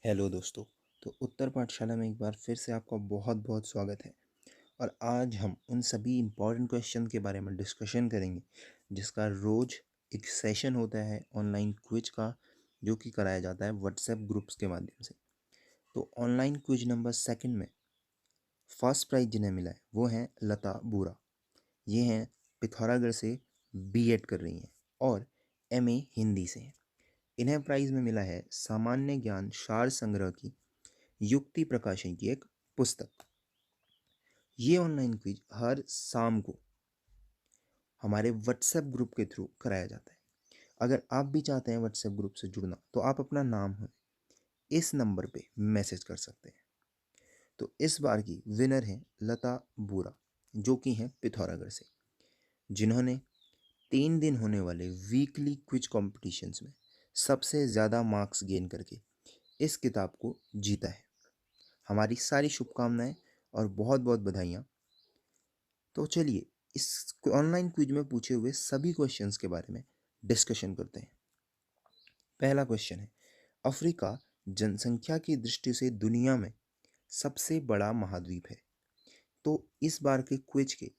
Hello दोस्तों। तो उत्तर पाठशाला में एक बार फिर से आपका बहुत बहुत स्वागत है। और आज हम उन सभी इम्पॉर्टेंट क्वेश्चन के बारे में डिस्कशन करेंगे जिसका रोज़ एक सेशन होता है ऑनलाइन क्विज का, जो कि कराया जाता है व्हाट्सएप ग्रुप्स के माध्यम से। तो ऑनलाइन क्विज नंबर सेकंड में फर्स्ट प्राइज जिन्हें मिला है वो हैं लता बूरा। ये हैं पिथौरागढ़ से, बीएड कर रही हैं और एमए हिंदी से हैं। इन्हें प्राइज़ में मिला है सामान्य ज्ञान सार संग्रह की युक्ति प्रकाशन की एक पुस्तक। ये ऑनलाइन क्विज हर शाम को हमारे व्हाट्सएप ग्रुप के थ्रू कराया जाता है। अगर आप भी चाहते हैं व्हाट्सएप ग्रुप से जुड़ना तो आप अपना नाम हमें इस नंबर पे मैसेज कर सकते हैं। तो इस बार की विनर है लता बूरा, जो कि हैं पिथौरागढ़ से, जिन्होंने 3 दिन होने वाले वीकली क्विज कॉम्पिटिशन्स में सबसे ज़्यादा मार्क्स गेन करके इस किताब को जीता है। हमारी सारी शुभकामनाएं और बहुत बहुत बधाइयाँ। तो चलिए इस ऑनलाइन क्विज में पूछे हुए सभी क्वेश्चंस के बारे में डिस्कशन करते हैं। पहला क्वेश्चन है, अफ्रीका जनसंख्या की दृष्टि से दुनिया में सबसे बड़ा महाद्वीप है। तो इस बार के क्विज के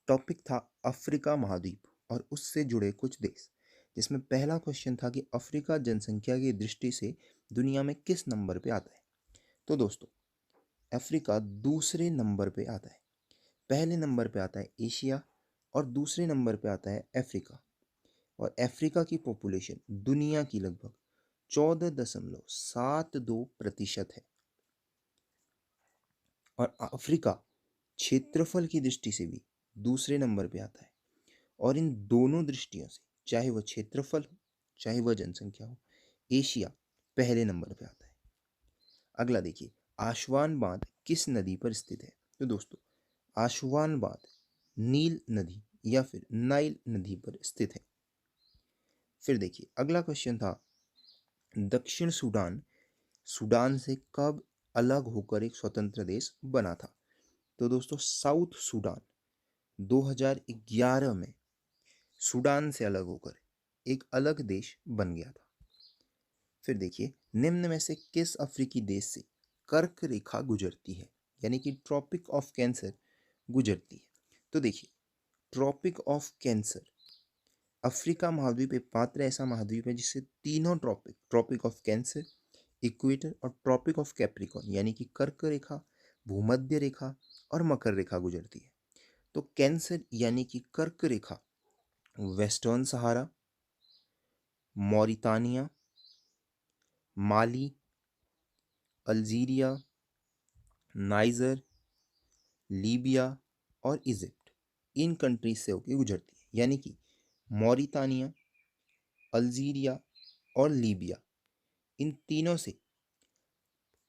टॉपिक था अफ्रीका महाद्वीप और उससे जुड़े कुछ देश, जिसमें पहला क्वेश्चन था कि अफ्रीका जनसंख्या की दृष्टि से दुनिया में किस नंबर पे आता है। तो दोस्तों, अफ्रीका दूसरे नंबर पे आता है। पहले नंबर पे आता है एशिया और दूसरे नंबर पे आता है अफ्रीका। और अफ्रीका की पॉपुलेशन दुनिया की लगभग 14.72% है। और अफ्रीका क्षेत्रफल की दृष्टि से भी दूसरे नंबर पे आता है। और इन दोनों दृष्टियों से, चाहे वह क्षेत्रफल हो चाहे वह जनसंख्या हो, एशिया पहले नंबर पे आता है। अगला देखिए, आशवान बांध किस नदी पर स्थित है। तो दोस्तों, आशवान बांध नील नदी या फिर नाइल नदी पर स्थित है। फिर देखिए अगला क्वेश्चन था, दक्षिण सूडान सूडान से कब अलग होकर एक स्वतंत्र देश बना था। तो दोस्तों, साउथ सूडान 2011 में सूडान से अलग होकर एक अलग देश बन गया था। फिर देखिए, निम्न में से किस अफ्रीकी देश से कर्क रेखा गुजरती है, यानी कि ट्रॉपिक ऑफ कैंसर गुजरती है। तो देखिए, ट्रॉपिक ऑफ कैंसर अफ्रीका महाद्वीप एक मात्र ऐसा महाद्वीप है जिससे तीनों tropic, tropic of cancer, equator और ट्रॉपिक ऑफ कैप्रिकॉर्न यानी कि कर्क रेखा, भूमध्य रेखा और मकर रेखा गुजरती है। तो कैंसर यानी कि कर्क रेखा वेस्टर्न सहारा, मॉरितानिया, माली, अल्जीरिया, नाइजर, लीबिया और इजिप्ट, इन कंट्रीज से होकर गुजरती है। यानी कि मॉरितानिया, अल्जीरिया और लीबिया, इन तीनों से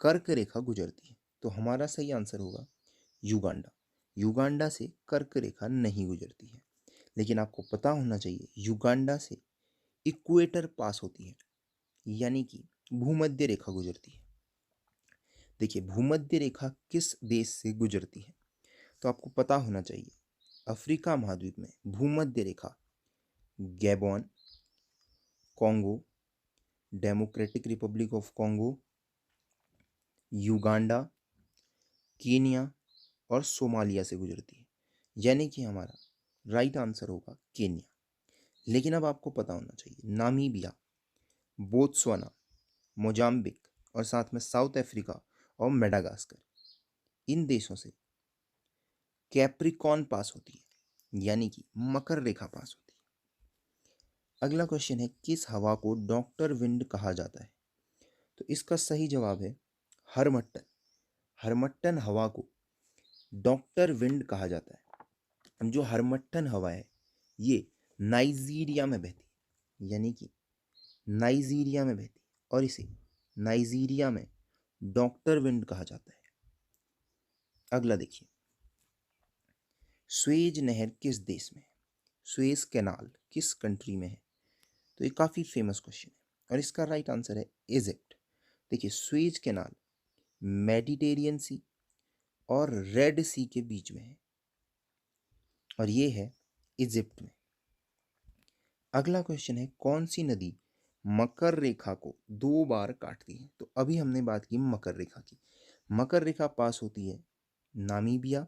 कर्क रेखा गुजरती है। तो हमारा सही आंसर होगा युगांडा। युगांडा से कर्क रेखा नहीं गुजरती है। लेकिन आपको पता होना चाहिए, युगांडा से इक्वेटर पास होती है, यानी कि भूमध्य रेखा गुजरती है। देखिए, भूमध्य रेखा किस देश से गुजरती है, तो आपको पता होना चाहिए, अफ्रीका महाद्वीप में भूमध्य रेखा Gabon, Congo, Democratic Republic of Congo, Uganda, Kenya और सोमालिया से गुजरती है। यानी कि हमारा राइट आंसर होगा केनिया। लेकिन अब आपको पता होना चाहिए, नामीबिया, बोत्सवाना, मोजाम्बिक और साथ में साउथ अफ्रीका और मेडागास्कर, इन देशों से कैप्रिकॉर्न पास होती है, यानी कि मकर रेखा पास होती है। अगला क्वेश्चन है, किस हवा को डॉक्टर विंड कहा जाता है। तो इसका सही जवाब है हरमट्टन। हरमट्टन हवा को डॉक्टर विंड कहा जाता है। जो हरमट्टन हवा है ये नाइजीरिया में बहती है, यानी कि नाइजीरिया में बहती है और इसे नाइजीरिया में डॉक्टर विंड कहा जाता है। अगला देखिए, स्वेज नहर किस देश में है। स्वेज कैनाल किस कंट्री में है। तो ये काफ़ी फेमस क्वेश्चन है और इसका राइट आंसर है इजिप्ट। देखिए, स्वेज कैनाल मेडिटेरियन सी और रेड सी के बीच में है और ये है इजिप्ट में। अगला क्वेश्चन है, कौन सी नदी मकर रेखा को 2 बार काटती है। तो अभी हमने बात की मकर रेखा की। मकर रेखा पास होती है नामीबिया,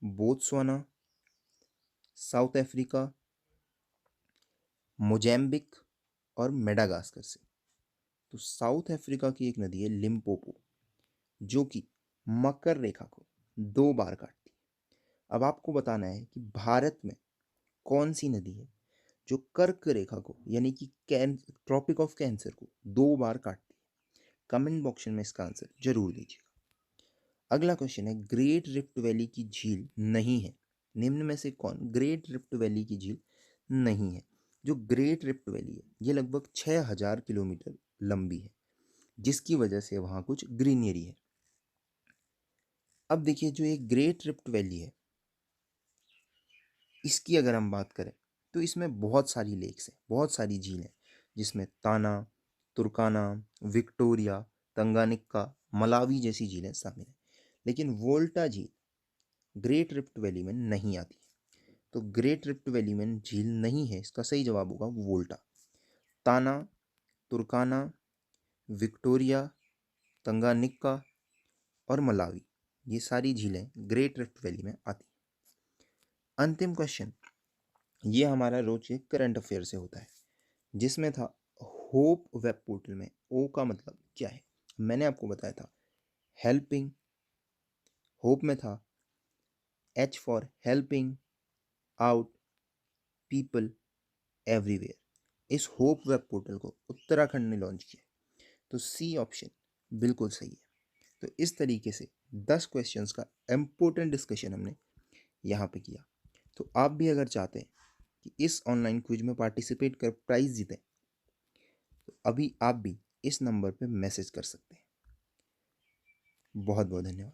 बोत्सवाना, साउथ अफ्रीका, मोज़ेम्बिक और मेडागास्कर से। तो साउथ अफ्रीका की एक नदी है लिम्पोपो, जो कि मकर रेखा को 2 बार काटती है। अब आपको बताना है कि भारत में कौन सी नदी है जो कर्क रेखा को यानी कि ट्रॉपिक ऑफ कैंसर को 2 बार काटती है। कमेंट बॉक्स में इसका आंसर जरूर दीजिएगा। अगला क्वेश्चन है, ग्रेट रिफ्ट वैली की झील नहीं है, निम्न में से कौन ग्रेट रिफ्ट वैली की झील नहीं है? जो ग्रेट रिफ्ट वैली है ये लगभग 6000 किलोमीटर लंबी है, जिसकी वजह से वहाँ कुछ ग्रीनरी है। अब देखिए, जो एक ग्रेट रिफ्ट वैली है इसकी अगर हम बात करें तो इसमें बहुत सारी लेक्स हैं, बहुत सारी झील हैं, जिसमें ताना, तुर्काना, विक्टोरिया, तंगानिक्का, मलावी जैसी झीलें शामिल हैं। लेकिन वोल्टा झील ग्रेट रिफ्ट वैली में नहीं आती। तो ग्रेट रिफ्ट वैली में झील नहीं है, इसका सही जवाब होगा वोल्टा। ताना, तुर्काना, विक्टोरिया, तंगानिक्का और मलावी, ये सारी झीलें ग्रेट रिफ्ट वैली में आती। अंतिम क्वेश्चन, ये हमारा रोज के करंट अफेयर से होता है, जिसमें था होप वेब पोर्टल में ओ का मतलब क्या है? मैंने आपको बताया था हेल्पिंग, होप में था H for helping out people everywhere. इस होप वेब पोर्टल को उत्तराखंड ने लॉन्च किया, तो सी ऑप्शन बिल्कुल सही है। तो इस तरीके से 10 क्वेश्चंस का इम्पोर्टेंट डिस्कशन हमने यहाँ पे किया। तो आप भी अगर चाहते हैं कि इस ऑनलाइन क्विज में पार्टिसिपेट कर प्राइज जीतें, तो अभी आप भी इस नंबर पे मैसेज कर सकते हैं। बहुत बहुत धन्यवाद।